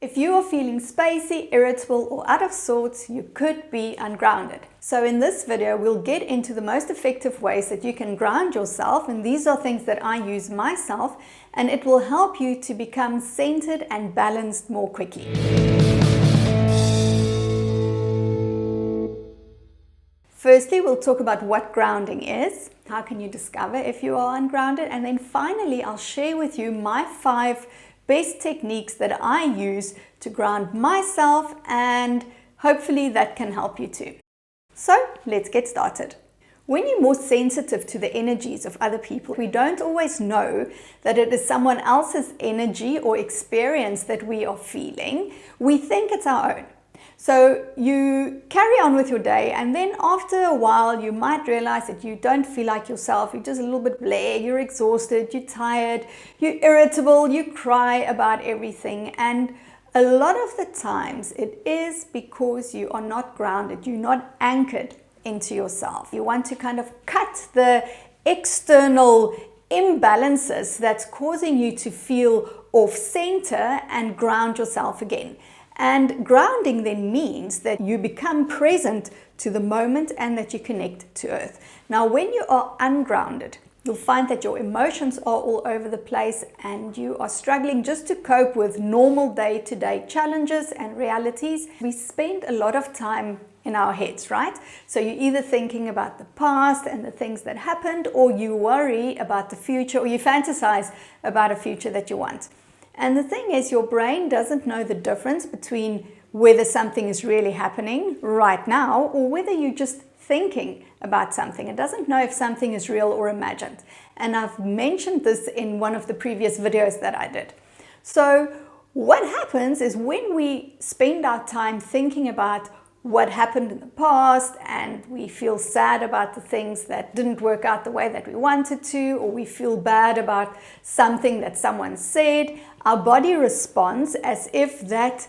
If you are feeling spacey, irritable, or out of sorts, you could be ungrounded. So in this video, we'll get into the most effective ways that you can ground yourself, and these are things that I use myself, and it will help you to become centered and balanced more quickly. Firstly, we'll talk about what grounding is. How can you discover if you are ungrounded? And then finally, I'll share with you my 5 best techniques that I use to ground myself, and hopefully that can help you too. So let's get started. When you're more sensitive to the energies of other people, we don't always know that it is someone else's energy or experience that we are feeling. We think it's our own. So you carry on with your day, and then after a while you might realize that you don't feel like yourself. You're just a little bit blah, you're exhausted, you're tired, you're irritable, you cry about everything. And a lot of the times it is because you are not grounded, you're not anchored into yourself. You want to kind of cut the external imbalances that's causing you to feel off center and ground yourself again. And grounding then means that you become present to the moment and that you connect to earth. Now, when you are ungrounded, you'll find that your emotions are all over the place and you are struggling just to cope with normal day-to-day challenges and realities. We spend a lot of time in our heads, right? So you're either thinking about the past and the things that happened, or you worry about the future, or you fantasize about a future that you want. And the thing is, your brain doesn't know the difference between whether something is really happening right now or whether you're just thinking about something. It doesn't know if something is real or imagined. And I've mentioned this in one of the previous videos that I did. So what happens is when we spend our time thinking about what happened in the past and we feel sad about the things that didn't work out the way that we wanted to, or we feel bad about something that someone said, our body responds as if that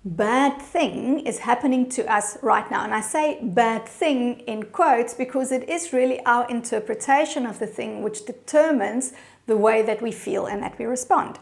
bad thing is happening to us right now. And I say bad thing in quotes because it is really our interpretation of the thing which determines the way that we feel and that we respond.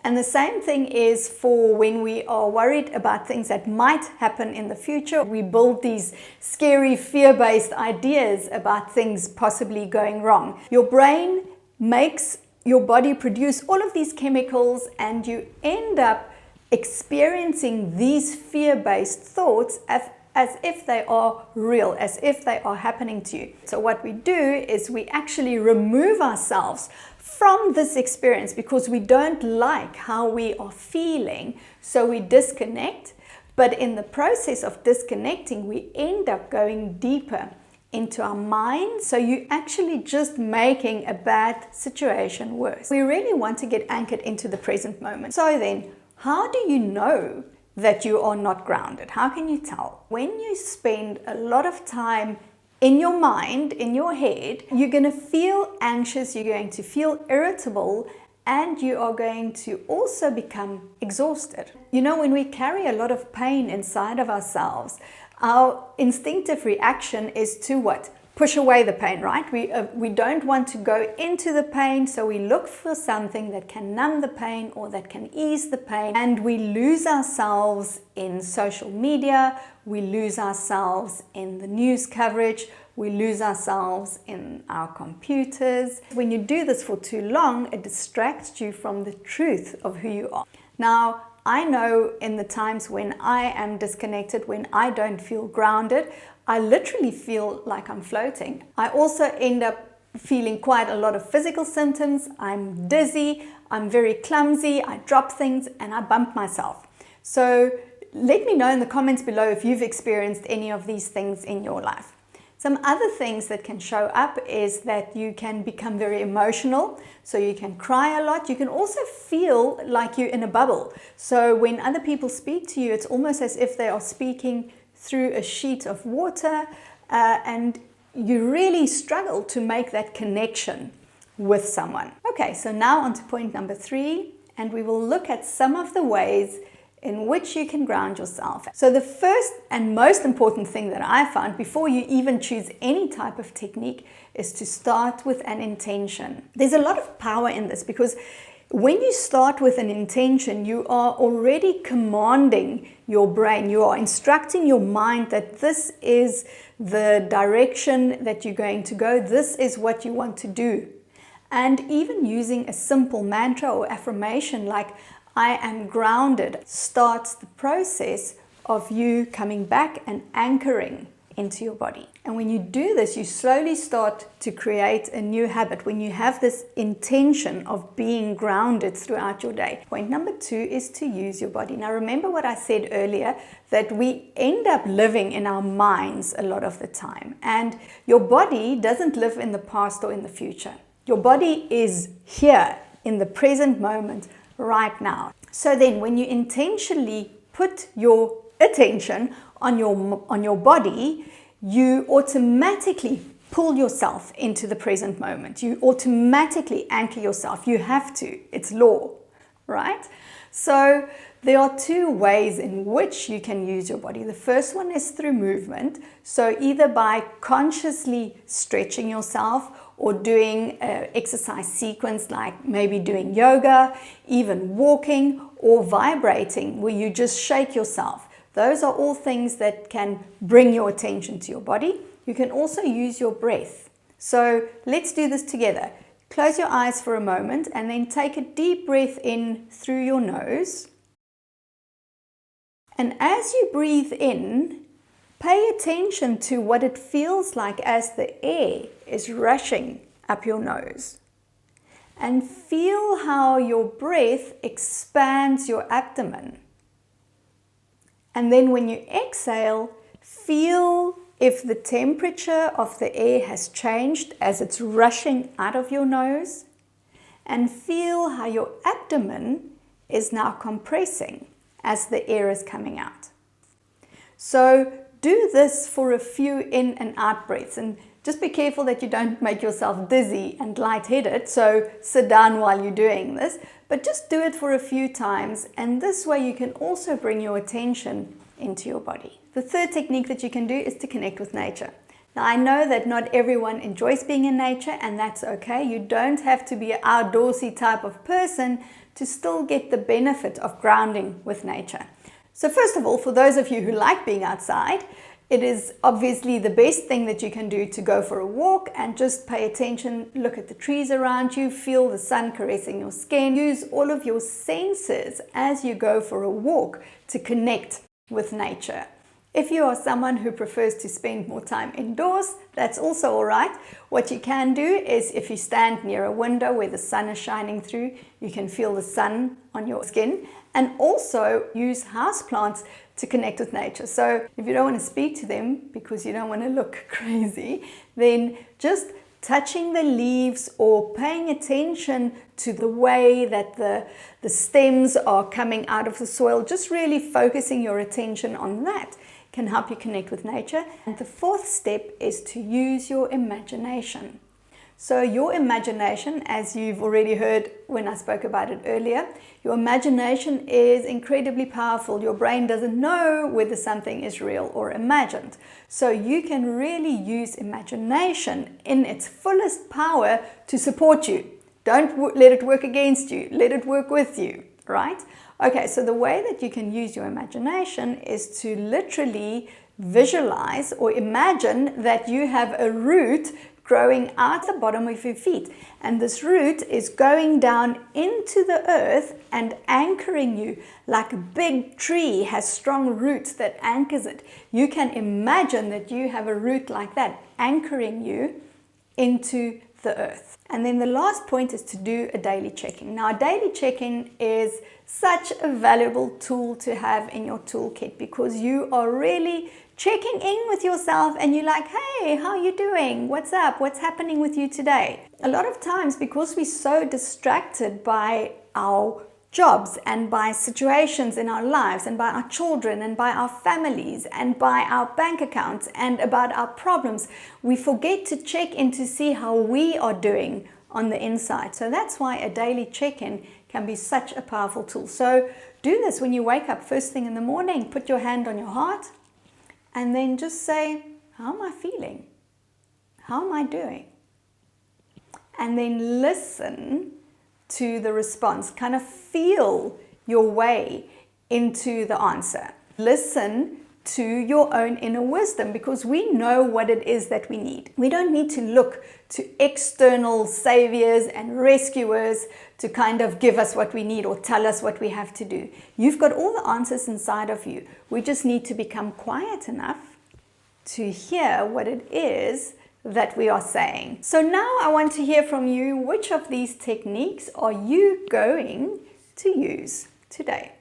And the same thing is for when we are worried about things that might happen in the future. We build these scary fear-based ideas about things possibly going wrong. Your brain makes your body produce all of these chemicals, and you end up experiencing these fear-based thoughts as if they are real, as if they are happening to you. So what we do is we actually remove ourselves from this experience because we don't like how we are feeling, so we disconnect. But in the process of disconnecting, we end up going deeper into our mind, so you're actually just making a bad situation worse. We really want to get anchored into the present moment. So then, how do you know that you are not grounded? How can you tell? When you spend a lot of time in your mind, in your head, you're going to feel anxious, you're going to feel irritable, and you are going to also become exhausted. You know, when we carry a lot of pain inside of ourselves, our instinctive reaction is to what? Push away the pain, right? We don't want to go into the pain, so we look for something that can numb the pain or that can ease the pain, and we lose ourselves in social media, we lose ourselves in the news coverage, we lose ourselves in our computers. When you do this for too long, it distracts you from the truth of who you are. Now, I know in the times when I am disconnected, when I don't feel grounded, I literally feel like I'm floating. I also end up feeling quite a lot of physical symptoms. I'm dizzy, I'm very clumsy, I drop things and I bump myself. So let me know in the comments below if you've experienced any of these things in your life. Some other things that can show up is that you can become very emotional, so you can cry a lot. You can also feel like you're in a bubble. So when other people speak to you, it's almost as if they are speaking through a sheet of water, and you really struggle to make that connection with someone. Okay, so now on to point number 3, and we will look at some of the ways in which you can ground yourself. So the first and most important thing that I found before you even choose any type of technique is to start with an intention. There's a lot of power in this because when you start with an intention, you are already commanding your brain. You are instructing your mind that this is the direction that you're going to go. This is what you want to do. And even using a simple mantra or affirmation like, I am grounded, starts the process of you coming back and anchoring into your body. And when you do this, you slowly start to create a new habit when you have this intention of being grounded throughout your day. Point number 2 is to use your body. Now remember what I said earlier, that we end up living in our minds a lot of the time. And your body doesn't live in the past or in the future. Your body is here in the present moment right now. So then when you intentionally put your attention on your body, you automatically pull yourself into the present moment. You automatically anchor yourself. You have to. It's law, right? So there are 2 ways in which you can use your body. The first one is through movement. So either by consciously stretching yourself or doing an exercise sequence like maybe doing yoga, even walking or vibrating where you just shake yourself. Those are all things that can bring your attention to your body. You can also use your breath. So let's do this together. Close your eyes for a moment and then take a deep breath in through your nose. And as you breathe in, pay attention to what it feels like as the air is rushing up your nose. And feel how your breath expands your abdomen. And then when you exhale, feel if the temperature of the air has changed as it's rushing out of your nose. And feel how your abdomen is now compressing as the air is coming out. So do this for a few in and out breaths. And just be careful that you don't make yourself dizzy and lightheaded. So sit down while you're doing this. But just do it for a few times, and this way you can also bring your attention into your body. The third technique that you can do is to connect with nature. Now I know that not everyone enjoys being in nature, and that's okay. You don't have to be an outdoorsy type of person to still get the benefit of grounding with nature. So first of all, for those of you who like being outside, it is obviously the best thing that you can do to go for a walk and just pay attention, look at the trees around you, feel the sun caressing your skin. Use all of your senses as you go for a walk to connect with nature. If you are someone who prefers to spend more time indoors, that's also all right. What you can do is if you stand near a window where the sun is shining through, you can feel the sun on your skin, and also use houseplants to connect with nature. So if you don't want to speak to them because you don't want to look crazy, then just touching the leaves or paying attention to the way that the stems are coming out of the soil, just really focusing your attention on that can help you connect with nature. And the fourth step is to use your imagination. So your imagination, as you've already heard when I spoke about it earlier, your imagination is incredibly powerful. Your brain doesn't know whether something is real or imagined. So you can really use imagination in its fullest power to support you. Don't let it work against you. Let it work with you, right? Okay, so the way that you can use your imagination is to literally visualize or imagine that you have a root growing out the bottom of your feet, and this root is going down into the earth and anchoring you like a big tree has strong roots that anchors it. You can imagine that you have a root like that anchoring you into the earth. And then the last point is to do a daily check-in. Now, a daily check-in is such a valuable tool to have in your toolkit because you are really checking in with yourself and you're like, hey, how are you doing? What's up? What's happening with you today? A lot of times, because we're so distracted by our jobs and by situations in our lives and by our children and by our families and by our bank accounts and about our problems, we forget to check in to see how we are doing on the inside. So that's why a daily check-in can be such a powerful tool. So do this when you wake up first thing in the morning. Put your hand on your heart and then just say, how am I feeling? How am I doing? And then listen to the response. Kind of feel your way into the answer. Listen to your own inner wisdom, because we know what it is that we need. We don't need to look to external saviors and rescuers to kind of give us what we need or tell us what we have to do. You've got all the answers inside of you. We just need to become quiet enough to hear what it is that we are saying. So now I want to hear from you, which of these techniques are you going to use today?